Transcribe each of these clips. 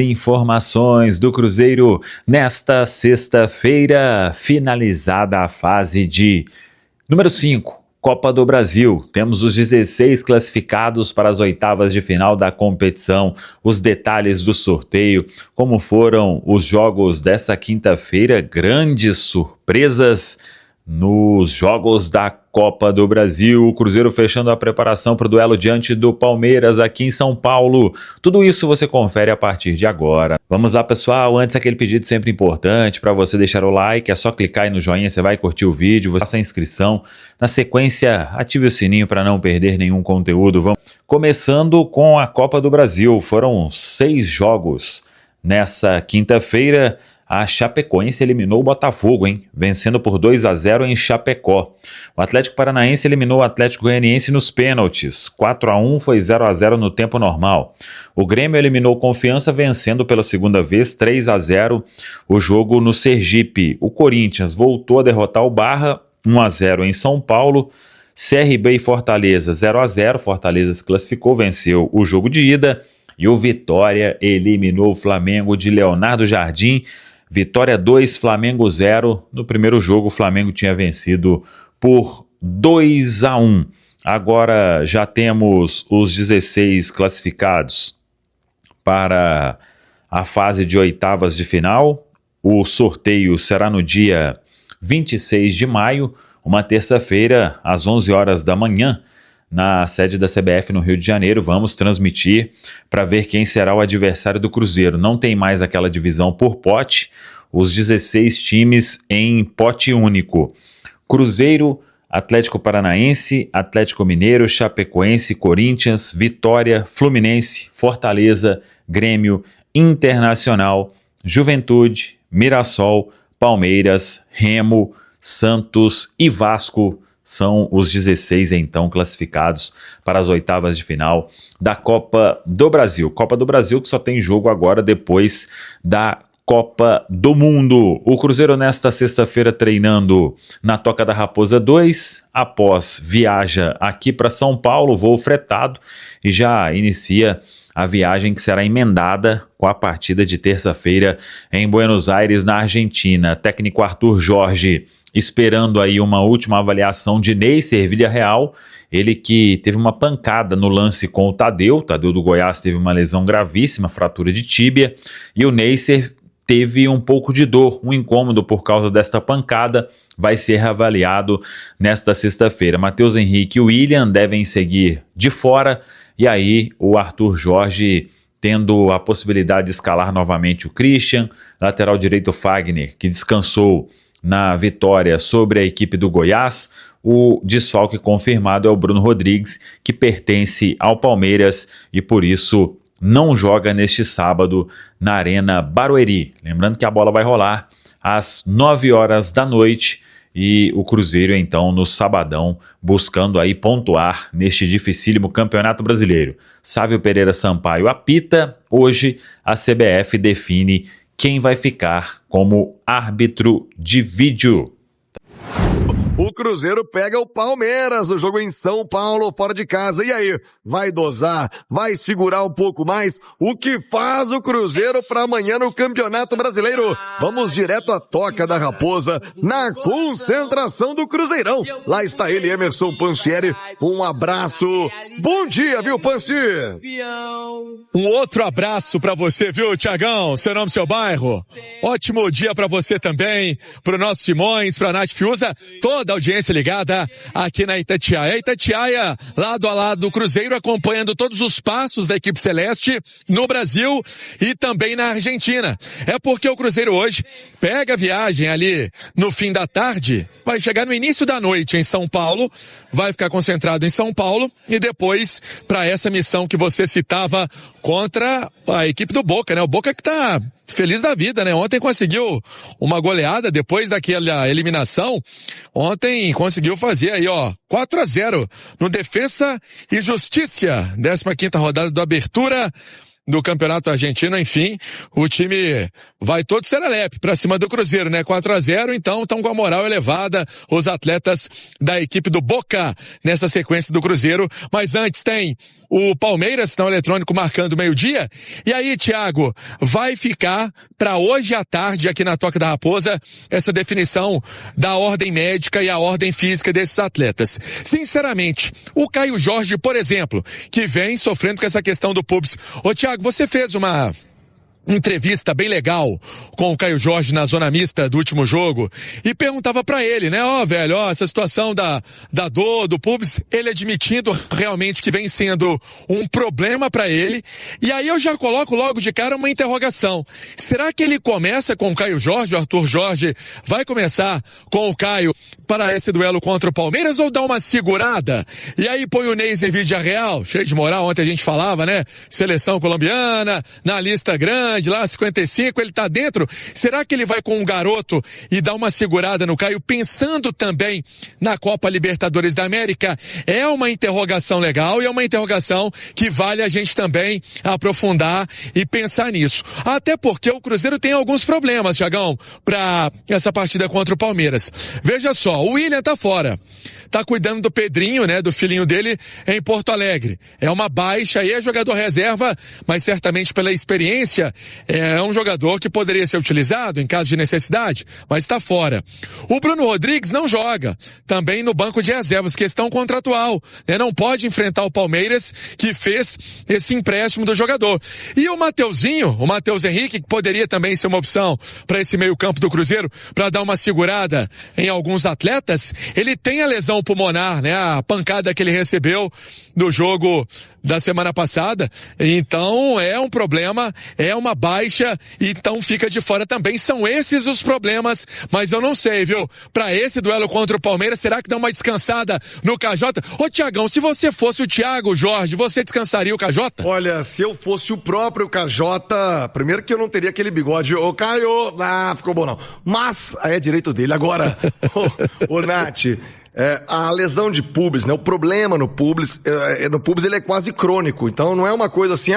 Informações do Cruzeiro nesta sexta-feira, finalizada a fase de número 5, Copa do Brasil. Temos os 16 classificados para as oitavas de final da competição, os detalhes do sorteio, como foram os jogos dessa quinta-feira, grandes surpresas nos jogos da Copa do Brasil, o Cruzeiro fechando a preparação para o duelo diante do Palmeiras aqui em São Paulo. Tudo isso você confere a partir de agora. Vamos lá, pessoal, antes aquele pedido sempre importante para você deixar o like, é só clicar aí no joinha, você vai curtir o vídeo, você faça a inscrição. Na sequência, ative o sininho para não perder nenhum conteúdo. Vamos começando com a Copa do Brasil, foram 6 jogos nessa quinta-feira. A Chapecoense eliminou o Botafogo, vencendo por 2-0 em Chapecó. O Atlético Paranaense eliminou o Atlético Goianiense nos pênaltis. 4-1 foi 0-0 no tempo normal. O Grêmio eliminou o Confiança, vencendo pela segunda vez 3-0 o jogo no Sergipe. O Corinthians voltou a derrotar o Barra, 1-0 em São Paulo. CRB e Fortaleza 0-0. Fortaleza se classificou, venceu o jogo de ida. E o Vitória eliminou o Flamengo de Leonardo Jardim. Vitória 2, Flamengo 0. No primeiro jogo, o Flamengo tinha vencido por 2-1. Agora já temos os 16 classificados para a fase de oitavas de final. O sorteio será no dia 26 de maio, uma terça-feira, às 11 horas da manhã. Na sede da CBF no Rio de Janeiro, vamos transmitir para ver quem será o adversário do Cruzeiro. Não tem mais aquela divisão por pote, os 16 times em pote único. Cruzeiro, Atlético Paranaense, Atlético Mineiro, Chapecoense, Corinthians, Vitória, Fluminense, Fortaleza, Grêmio, Internacional, Juventude, Mirassol, Palmeiras, Remo, Santos e Vasco. São os 16, então, classificados para as oitavas de final da Copa do Brasil. Copa do Brasil que só tem jogo agora depois da Copa do Mundo. O Cruzeiro nesta sexta-feira treinando na Toca da Raposa 2, após viaja aqui para São Paulo, voo fretado, e já inicia a viagem que será emendada com a partida de terça-feira em Buenos Aires, na Argentina. Técnico Arthur Jorge esperando aí uma última avaliação de Neisser Villarreal, ele que teve uma pancada no lance com o Tadeu do Goiás teve uma lesão gravíssima, fratura de tíbia, e o Neisser teve um pouco de dor, um incômodo por causa desta pancada, vai ser avaliado nesta sexta-feira. Matheus Henrique e William devem seguir de fora, e aí o Arthur Jorge tendo a possibilidade de escalar novamente o Christian, lateral direito Fagner, que descansou na vitória sobre a equipe do Goiás. O desfalque confirmado é o Bruno Rodrigues, que pertence ao Palmeiras e por isso não joga neste sábado na Arena Barueri. Lembrando que a bola vai rolar às 9 horas da noite e o Cruzeiro então no sabadão buscando aí pontuar neste dificílimo Campeonato Brasileiro. Sávio Pereira Sampaio apita, hoje a CBF define quem vai ficar como árbitro de vídeo. O Cruzeiro pega o Palmeiras no jogo em São Paulo, fora de casa. E aí, vai dosar? Vai segurar um pouco mais? O que faz o Cruzeiro para amanhã no Campeonato Brasileiro? Vamos direto à Toca da Raposa, na concentração do Cruzeirão. Lá está ele, Emerson Pansieri. Um abraço. Bom dia, viu, Pansi? Um outro abraço para você, viu, Tiagão? Seu nome, seu bairro. Ótimo dia para você também, pro nosso Simões, pra Nath Fiuza, toda a audiência ligada aqui na Itatiaia. Itatiaia, lado a lado do Cruzeiro, acompanhando todos os passos da equipe celeste no Brasil e também na Argentina. É porque o Cruzeiro hoje pega a viagem ali no fim da tarde, vai chegar no início da noite em São Paulo, vai ficar concentrado em São Paulo e depois para essa missão que você citava contra a equipe do Boca, né? O Boca que tá feliz da vida, né? Ontem conseguiu uma goleada depois daquela eliminação. Ontem conseguiu fazer aí, 4-0 no Defensa e Justiça, 15ª rodada do Abertura do Campeonato Argentino. Enfim, o time vai todo serelepe pra cima do Cruzeiro, né? 4-0, então estão com a moral elevada os atletas da equipe do Boca nessa sequência do Cruzeiro. Mas antes tem o Palmeiras, sinal eletrônico marcando meio-dia. E aí, Thiago, vai ficar para hoje à tarde aqui na Toca da Raposa essa definição da ordem médica e a ordem física desses atletas. Sinceramente, o Caio Jorge, por exemplo, que vem sofrendo com essa questão do pubis. Ô, Thiago, você fez uma entrevista bem legal com o Caio Jorge na zona mista do último jogo e perguntava pra ele, né, velho, essa situação da dor, do pubis, ele admitindo realmente que vem sendo um problema pra ele. E aí eu já coloco logo de cara uma interrogação. Será que ele começa com o Caio Jorge, o Arthur Jorge vai começar com o Caio para esse duelo contra o Palmeiras ou dá uma segurada? E aí põe o Neiser Villarreal, cheio de moral, ontem a gente falava, né, seleção colombiana, na lista grande, lá 55, ele tá dentro. Será que ele vai com um garoto e dá uma segurada no Caio, pensando também na Copa Libertadores da América? É uma interrogação legal e é uma interrogação que vale a gente também aprofundar e pensar nisso. Até porque o Cruzeiro tem alguns problemas, Thiagão, pra essa partida contra o Palmeiras. Veja só, o William tá fora. Tá cuidando do Pedrinho, né, do filhinho dele em Porto Alegre. É uma baixa aí, é jogador reserva, mas certamente pela experiência é um jogador que poderia ser utilizado em caso de necessidade, mas está fora. O Bruno Rodrigues não joga, também no banco de reservas, questão contratual, né? Não pode enfrentar o Palmeiras, que fez esse empréstimo do jogador. E o Mateuzinho, o Matheus Henrique, que poderia também ser uma opção para esse meio campo do Cruzeiro, para dar uma segurada em alguns atletas, ele tem a lesão pulmonar, né? A pancada que ele recebeu no jogo da semana passada, então é um problema, é uma baixa, então fica de fora também. São esses os problemas, mas eu não sei, viu? Pra esse duelo contra o Palmeiras, será que dá uma descansada no KJ? Ô, Thiagão, se você fosse o Thiago Jorge, você descansaria o KJ? Olha, se eu fosse o próprio KJ, primeiro que eu não teria aquele bigode. Ô, Caio, ficou bom não. Mas, aí é direito dele. Agora, ô Nath, a lesão de pubis, né? O problema no pubis ele é quase crônico. Então não é uma coisa assim,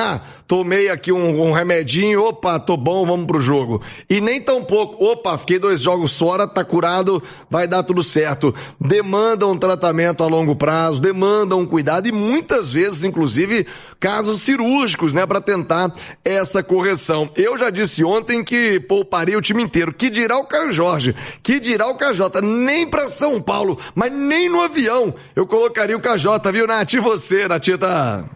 tomei aqui um remedinho, opa, tô bom, vamos pro jogo. E nem tão pouco, opa, fiquei 2 jogos fora, tá curado, vai dar tudo certo. Demanda um tratamento a longo prazo, demanda um cuidado e muitas vezes, inclusive, casos cirúrgicos, né? Pra tentar essa correção. Eu já disse ontem que pouparia o time inteiro. Que dirá o Caio Jorge? Que dirá o KJ? Nem pra São Paulo, mas nem no avião eu colocaria o KJ, viu, Nath? E você, Natita?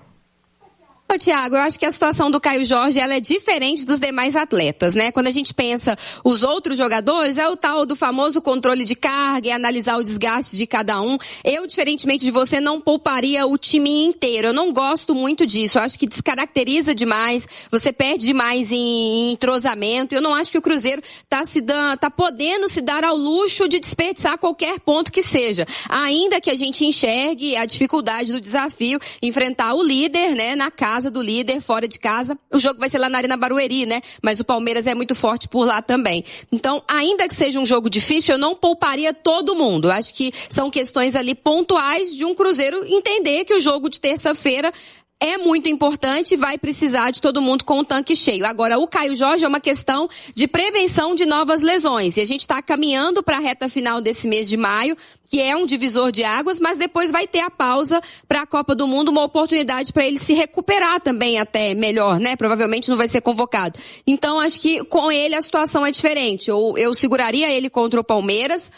Ô, Thiago, eu acho que a situação do Caio Jorge, ela é diferente dos demais atletas, né? Quando a gente pensa os outros jogadores, é o tal do famoso controle de carga, é analisar o desgaste de cada um. Eu, diferentemente de você, não pouparia o time inteiro. Eu não gosto muito disso. Eu acho que descaracteriza demais, você perde demais em entrosamento. Eu não acho que o Cruzeiro tá podendo se dar ao luxo de desperdiçar qualquer ponto que seja. Ainda que a gente enxergue a dificuldade do desafio, enfrentar o líder, né, na casa do líder, fora de casa. O jogo vai ser lá na Arena Barueri, né? Mas o Palmeiras é muito forte por lá também. Então, ainda que seja um jogo difícil, eu não pouparia todo mundo. Eu acho que são questões ali pontuais de um Cruzeiro entender que o jogo de terça-feira é muito importante, vai precisar de todo mundo com o tanque cheio. Agora, o Caio Jorge é uma questão de prevenção de novas lesões. E a gente está caminhando para a reta final desse mês de maio, que é um divisor de águas, mas depois vai ter a pausa para a Copa do Mundo, uma oportunidade para ele se recuperar também até melhor, né? Provavelmente não vai ser convocado. Então, acho que com ele a situação é diferente. Eu seguraria ele contra o Palmeiras,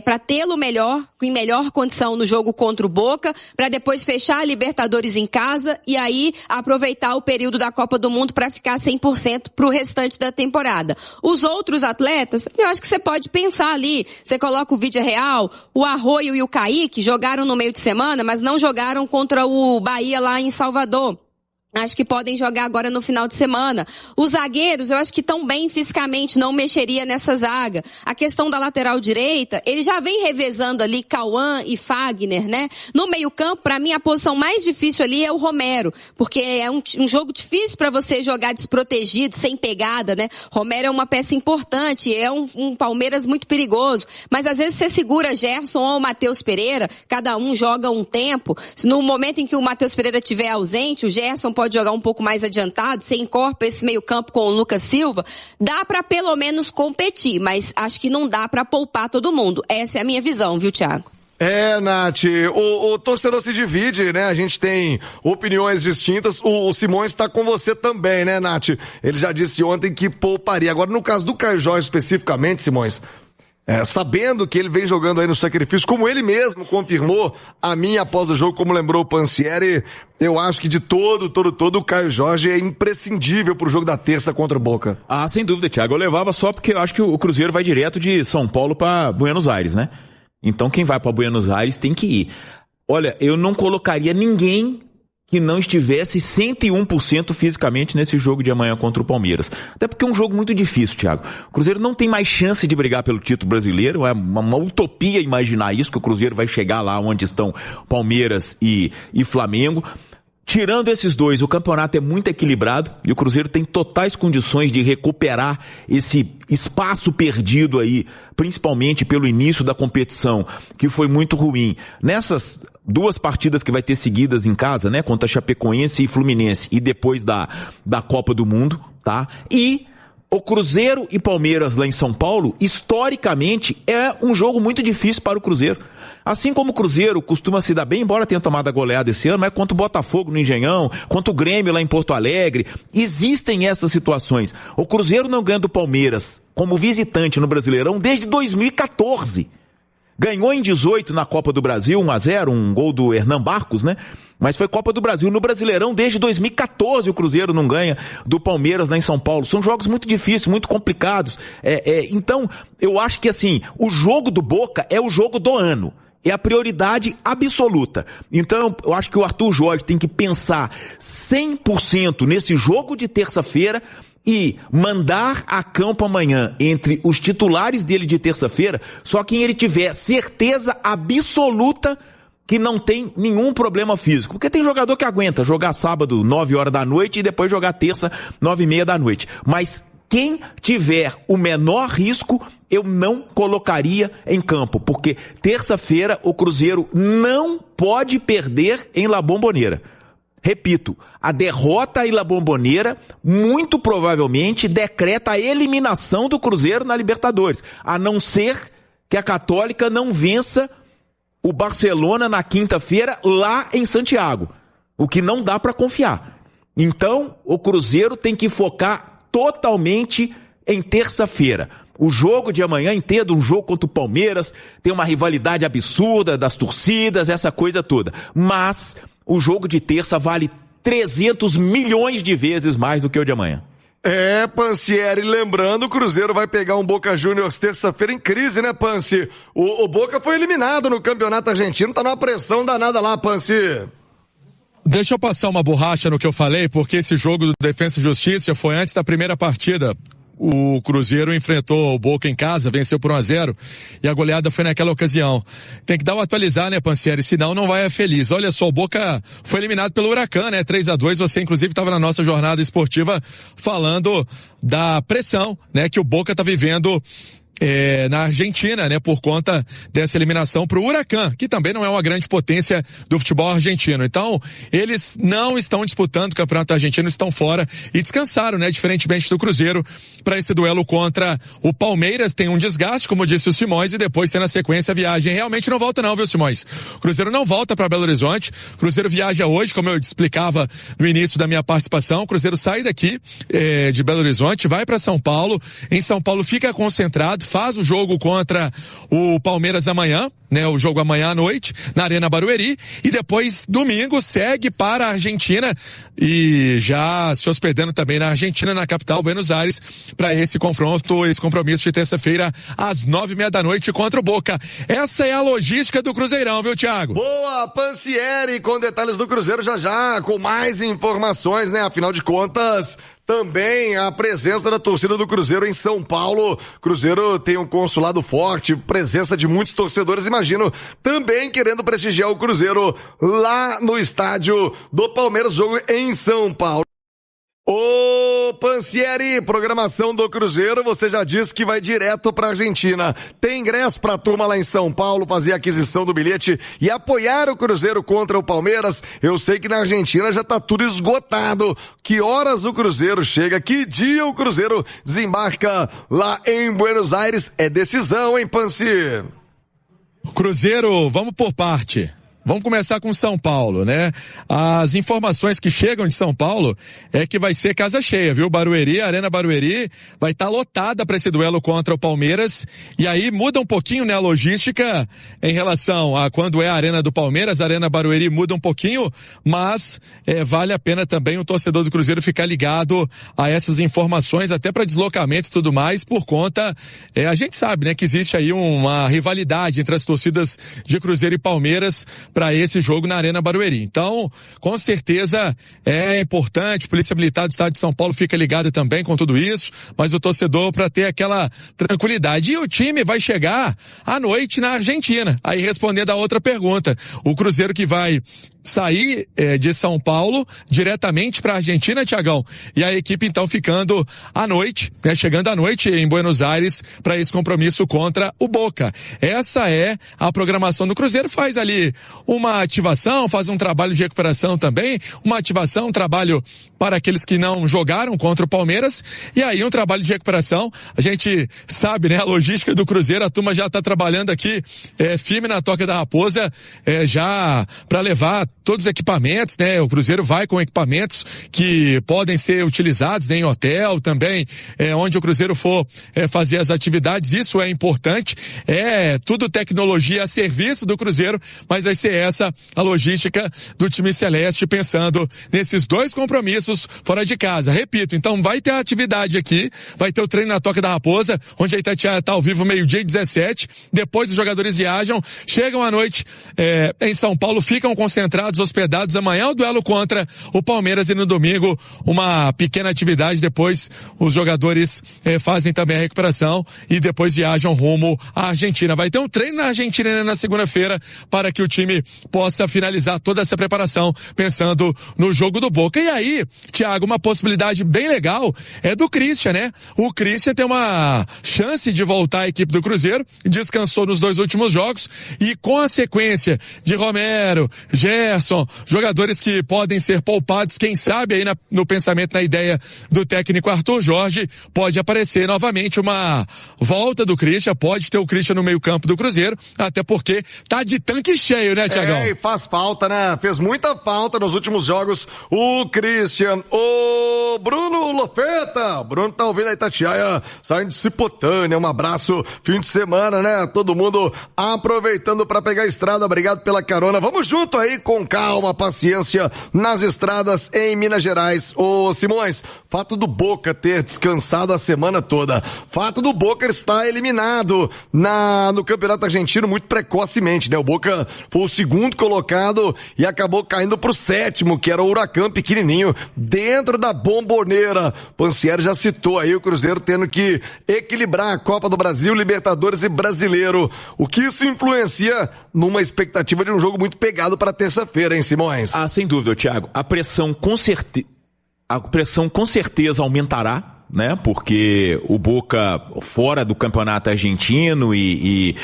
para tê-lo em melhor condição no jogo contra o Boca, para depois fechar a Libertadores em casa e aí aproveitar o período da Copa do Mundo para ficar 100% pro restante da temporada. Os outros atletas, eu acho que você pode pensar ali, você coloca o Villarreal, o Arroio e o Kaique jogaram no meio de semana, mas não jogaram contra o Bahia lá em Salvador. Acho que podem jogar agora no final de semana. Os zagueiros, eu acho que tão bem fisicamente, não mexeria nessa zaga. A questão da lateral direita, ele já vem revezando ali Cauã e Fagner, né? No meio-campo, pra mim, a posição mais difícil ali é o Romero, porque é um jogo difícil pra você jogar desprotegido, sem pegada, né? Romero é uma peça importante, é um Palmeiras muito perigoso, mas às vezes você segura Gerson ou Matheus Pereira, cada um joga um tempo. No momento em que o Matheus Pereira estiver ausente, o Gerson pode jogar um pouco mais adiantado, você encorpa esse meio campo com o Lucas Silva, dá pra pelo menos competir, mas acho que não dá pra poupar todo mundo. Essa é a minha visão, viu, Thiago? Nath, o torcedor se divide, né? A gente tem opiniões distintas. O Simões está com você também, né, Nath? Ele já disse ontem que pouparia. Agora, no caso do Caio Jorge especificamente, Simões, sabendo que ele vem jogando aí no sacrifício, como ele mesmo confirmou a mim após o jogo, como lembrou o Pansieri, eu acho que de todo o Caio Jorge é imprescindível pro jogo da terça contra o Boca. Ah, sem dúvida, Thiago. Eu levava só porque eu acho que o Cruzeiro vai direto de São Paulo para Buenos Aires, né? Então quem vai para Buenos Aires tem que ir. Olha, eu não colocaria ninguém que não estivesse 101% fisicamente nesse jogo de amanhã contra o Palmeiras. Até porque é um jogo muito difícil, Thiago. O Cruzeiro não tem mais chance de brigar pelo título brasileiro. É uma utopia imaginar isso, que o Cruzeiro vai chegar lá onde estão Palmeiras e Flamengo. Tirando esses dois, o campeonato é muito equilibrado e o Cruzeiro tem totais condições de recuperar esse espaço perdido aí, principalmente pelo início da competição, que foi muito ruim. Nessas 2 partidas que vai ter seguidas em casa, né, contra Chapecoense e Fluminense, e depois da Copa do Mundo, tá? E o Cruzeiro e Palmeiras lá em São Paulo, historicamente, é um jogo muito difícil para o Cruzeiro. Assim como o Cruzeiro costuma se dar bem, embora tenha tomado a goleada esse ano, mas contra o Botafogo no Engenhão, contra o Grêmio lá em Porto Alegre, existem essas situações. O Cruzeiro não ganha do Palmeiras como visitante no Brasileirão desde 2014. Ganhou em 18 na Copa do Brasil, 1-0, um gol do Hernan Barcos, né? Mas foi Copa do Brasil. No Brasileirão, desde 2014, o Cruzeiro não ganha do Palmeiras lá em São Paulo. São jogos muito difíceis, muito complicados. Então, eu acho que assim, o jogo do Boca é o jogo do ano. É a prioridade absoluta. Então, eu acho que o Arthur Jorge tem que pensar 100% nesse jogo de terça-feira e mandar a campo amanhã entre os titulares dele de terça-feira só quem ele tiver certeza absoluta que não tem nenhum problema físico. Porque tem jogador que aguenta jogar sábado 9 horas da noite e depois jogar terça 9h30 da noite. Mas quem tiver o menor risco, eu não colocaria em campo, porque terça-feira o Cruzeiro não pode perder em La Bombonera. Repito, a derrota em La Bombonera muito provavelmente decreta a eliminação do Cruzeiro na Libertadores, a não ser que a Católica não vença o Barcelona na quinta-feira lá em Santiago, o que não dá para confiar. Então, o Cruzeiro tem que focar totalmente em terça-feira. O jogo de amanhã, entendo, um jogo contra o Palmeiras, tem uma rivalidade absurda das torcidas, essa coisa toda. Mas o jogo de terça vale 300 milhões de vezes mais do que o de amanhã. Pansieri, lembrando, o Cruzeiro vai pegar um Boca Juniors terça-feira em crise, né, Pansi? O Boca foi eliminado no Campeonato Argentino, tá numa pressão danada lá, Pansi. Deixa eu passar uma borracha no que eu falei, porque esse jogo do Defensa e Justiça foi antes da primeira partida. O Cruzeiro enfrentou o Boca em casa, venceu por 1-0 e a goleada foi naquela ocasião. Tem que dar uma atualizar, né, Pansieri? Senão não vai feliz. Olha só, o Boca foi eliminado pelo Huracan, né? 3-2. Você, inclusive, estava na nossa jornada esportiva falando da pressão, né, que o Boca tá vivendo na Argentina, né, por conta dessa eliminação pro Huracan, que também não é uma grande potência do futebol argentino. Então, eles não estão disputando o Campeonato Argentino, estão fora e descansaram, né, diferentemente do Cruzeiro, para esse duelo contra o Palmeiras. Tem um desgaste, como disse o Simões, e depois tem na sequência a viagem. Realmente não volta não, viu, Simões? O Cruzeiro não volta para Belo Horizonte. O Cruzeiro viaja hoje, como eu explicava no início da minha participação. O Cruzeiro sai daqui de Belo Horizonte, vai para São Paulo. Em São Paulo fica concentrado, faz o jogo contra o Palmeiras amanhã, né, o jogo amanhã à noite, na Arena Barueri, e depois, domingo, segue para a Argentina, e já se hospedando também na Argentina, na capital, Buenos Aires, para esse confronto, esse compromisso de terça-feira, às 9h30 da noite, contra o Boca. Essa é a logística do Cruzeirão, viu, Thiago? Boa, Pansieri, com detalhes do Cruzeiro já, com mais informações, né, afinal de contas, também a presença da torcida do Cruzeiro em São Paulo. Cruzeiro tem um consulado forte, presença de muitos torcedores, imagino, também querendo prestigiar o Cruzeiro lá no estádio do Palmeiras, jogo em São Paulo. Ô Pansieri, programação do Cruzeiro, você já disse que vai direto pra Argentina. Tem ingresso pra turma lá em São Paulo fazer a aquisição do bilhete e apoiar o Cruzeiro contra o Palmeiras? Eu sei que na Argentina já tá tudo esgotado. Que horas o Cruzeiro chega? Que dia o Cruzeiro desembarca lá em Buenos Aires? É decisão, hein, Pansi? Cruzeiro, vamos por parte. Vamos começar com São Paulo, né? As informações que chegam de São Paulo é que vai ser casa cheia, viu? Barueri, a Arena Barueri vai estar lotada para esse duelo contra o Palmeiras. E aí muda um pouquinho, né, a logística em relação a quando é a Arena do Palmeiras. A Arena Barueri muda um pouquinho, mas vale a pena também o torcedor do Cruzeiro ficar ligado a essas informações, até para deslocamento e tudo mais, por conta, a gente sabe, né, que existe aí uma rivalidade entre as torcidas de Cruzeiro e Palmeiras para esse jogo na Arena Barueri. Então, com certeza é importante, Polícia Militar do Estado de São Paulo fica ligada também com tudo isso, mas o torcedor para ter aquela tranquilidade. E o time vai chegar à noite na Argentina. Aí respondendo a outra pergunta, o Cruzeiro que vai sair de São Paulo diretamente para a Argentina, Thiagão, e a equipe então ficando à noite, né, chegando à noite em Buenos Aires para esse compromisso contra o Boca. Essa é a programação do Cruzeiro, faz ali uma ativação, faz um trabalho de recuperação também, uma ativação, um trabalho para aqueles que não jogaram contra o Palmeiras, e aí um trabalho de recuperação. A gente sabe, né, a logística do Cruzeiro, a turma já está trabalhando aqui firme na Toca da Raposa, já para levar todos os equipamentos, né? O Cruzeiro vai com equipamentos que podem ser utilizados, né, em hotel também, onde o Cruzeiro for fazer as atividades. Isso é importante, tudo tecnologia a serviço do Cruzeiro, mas vai ser essa a logística do time celeste, pensando nesses dois compromissos fora de casa. Repito, então vai ter a atividade aqui, vai ter o treino na Toca da Raposa, onde a Itatiaia está ao vivo meio-dia e 17, depois os jogadores viajam, chegam à noite em São Paulo, ficam concentrados, hospedados. Amanhã o duelo contra o Palmeiras e no domingo uma pequena atividade, depois os jogadores fazem também a recuperação e depois viajam rumo à Argentina. Vai ter um treino na Argentina na segunda-feira para que o time possa finalizar toda essa preparação pensando no jogo do Boca. E aí, Thiago, uma possibilidade bem legal é do Christian, né? O Christian tem uma chance de voltar à equipe do Cruzeiro, descansou nos 2 últimos jogos e com a sequência de Romero, Gerson, jogadores que podem ser poupados, quem sabe aí no pensamento, na ideia do técnico Arthur Jorge, pode aparecer novamente uma volta do Christian, pode ter o Christian no meio campo do Cruzeiro, até porque tá de tanque cheio, né, Thiagão? E faz falta, né? Fez muita falta nos últimos jogos o Christian. O Bruno Lofeta, Bruno tá ouvindo a Itatiaia saindo de Cipotânea, um abraço, fim de semana, né? Todo mundo aproveitando pra pegar a estrada, obrigado pela carona, vamos junto aí com calma, paciência nas estradas em Minas Gerais. Ô Simões, fato do Boca ter descansado a semana toda, fato do Boca estar eliminado no Campeonato Argentino muito precocemente, né? O Boca foi o segundo colocado e acabou caindo pro 7º, que era o Huracan pequenininho, dentro da Bomboneira. Pansieri já citou aí o Cruzeiro tendo que equilibrar a Copa do Brasil, Libertadores e Brasileiro. O que isso influencia numa expectativa de um jogo muito pegado para terça-feira, hein, Simões? Sem dúvida, Thiago. A pressão com certeza aumentará, né? Porque o Boca fora do campeonato argentino e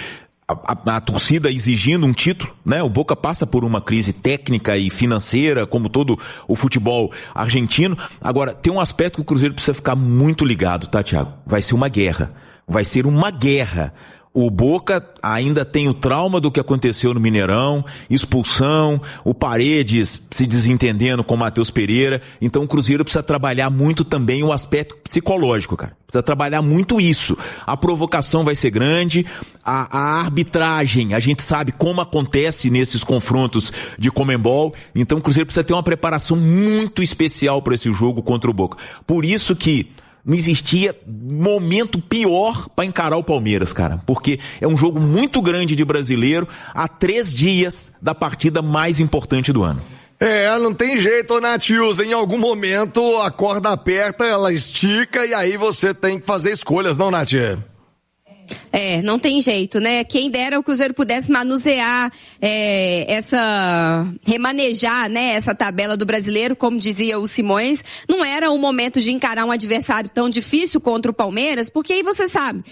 a torcida exigindo um título, né? O Boca passa por uma crise técnica e financeira, como todo o futebol argentino. Agora, tem um aspecto que o Cruzeiro precisa ficar muito ligado, tá, Thiago? Vai ser uma guerra. Vai ser uma guerra. O Boca ainda tem o trauma do que aconteceu no Mineirão, expulsão, o Paredes se desentendendo com o Matheus Pereira. Então o Cruzeiro precisa trabalhar muito também o aspecto psicológico, cara. Precisa trabalhar muito isso. A provocação vai ser grande, a arbitragem, a gente sabe como acontece nesses confrontos de Conmebol. Então o Cruzeiro precisa ter uma preparação muito especial para esse jogo contra o Boca. Por isso que não existia momento pior para encarar o Palmeiras, cara. Porque é um jogo muito grande de brasileiro a 3 dias da partida mais importante do ano. Não tem jeito, Nath Hughes. Em algum momento a corda aperta, ela estica e aí você tem que fazer escolhas, não, Nath? Não tem jeito, né? Quem dera o Cruzeiro pudesse manusear remanejar, né, essa tabela do brasileiro, como dizia o Simões. Não era o momento de encarar um adversário tão difícil contra o Palmeiras, porque aí você sabe,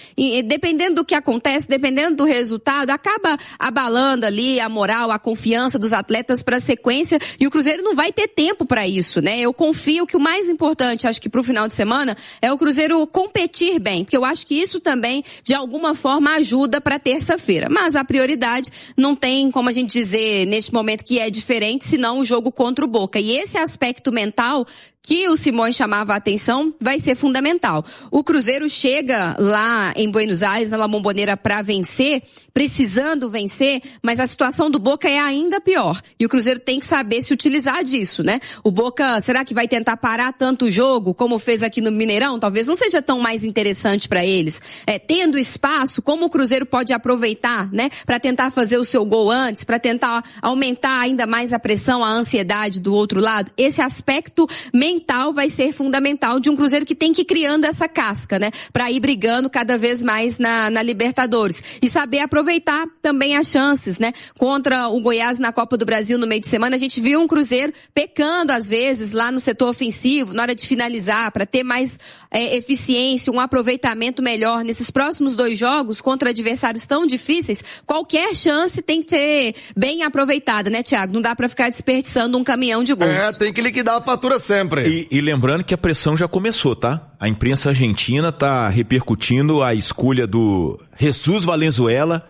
dependendo do que acontece, dependendo do resultado, acaba abalando ali a moral, a confiança dos atletas para a sequência, e o Cruzeiro não vai ter tempo para isso, né? Eu confio que o mais importante, acho que pro final de semana, é o Cruzeiro competir bem, porque eu acho que isso também, de alguma alguma forma ajuda para terça-feira. Mas a prioridade não tem como a gente dizer neste momento que é diferente, senão o jogo contra o Boca. E esse aspecto mental que o Simões chamava a atenção vai ser fundamental. O Cruzeiro chega lá em Buenos Aires, na La Bombonera, para vencer, precisando vencer, mas a situação do Boca é ainda pior. E o Cruzeiro tem que saber se utilizar disso, né? O Boca, será que vai tentar parar tanto o jogo, como fez aqui no Mineirão? Talvez não seja tão mais interessante para eles. Tendo espaço, como o Cruzeiro pode aproveitar, né? Para tentar fazer o seu gol antes, para tentar aumentar ainda mais a pressão, a ansiedade do outro lado. Esse aspecto mental vai ser fundamental de um Cruzeiro que tem que ir criando essa casca, né? Para ir brigando cada vez mais na Libertadores. E saber aproveitar também as chances, né? Contra o Goiás na Copa do Brasil no meio de semana, a gente viu um Cruzeiro pecando às vezes lá no setor ofensivo, na hora de finalizar, para ter mais eficiência, um aproveitamento melhor. Nesses próximos 2 jogos, contra adversários tão difíceis, qualquer chance tem que ser bem aproveitada, né, Thiago? Não dá para ficar desperdiçando um caminhão de gols. Tem que liquidar a fatura sempre. E lembrando que a pressão já começou, tá? A imprensa argentina tá repercutindo a escolha do Jesus Valenzuela,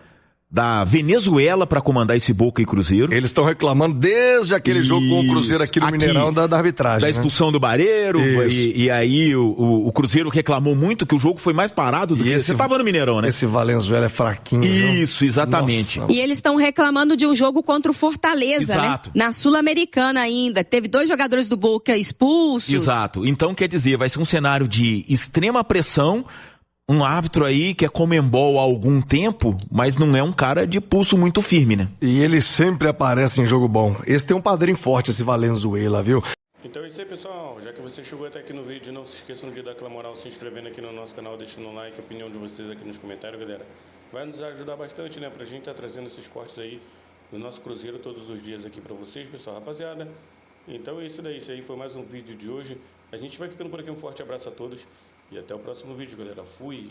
da Venezuela, para comandar esse Boca e Cruzeiro. Eles estão reclamando desde aquele jogo com o Cruzeiro aqui no Mineirão da arbitragem. Da expulsão do Barreiro, e aí o Cruzeiro reclamou muito que o jogo foi mais parado do que você tava no Mineirão, né? Esse Valenzuela é fraquinho. Isso, exatamente. E eles estão reclamando de um jogo contra o Fortaleza, Exato. né? Na Sul-Americana ainda. Teve 2 jogadores do Boca expulsos. Exato. Então, quer dizer, vai ser um cenário de extrema pressão, um árbitro aí que é Conmebol há algum tempo, mas não é um cara de pulso muito firme, né? E ele sempre aparece em jogo bom. Esse tem um padrinho forte, esse Valenzuela, viu? Então é isso aí, pessoal. Já que você chegou até aqui no vídeo, não se esqueçam de dar aquela moral se inscrevendo aqui no nosso canal, deixando um like, a opinião de vocês aqui nos comentários, galera. Vai nos ajudar bastante, né? Pra gente estar trazendo esses cortes aí do nosso Cruzeiro todos os dias aqui pra vocês, pessoal, rapaziada. Então é isso daí, esse aí foi mais um vídeo de hoje. A gente vai ficando por aqui, um forte abraço a todos e até o próximo vídeo, galera. Fui!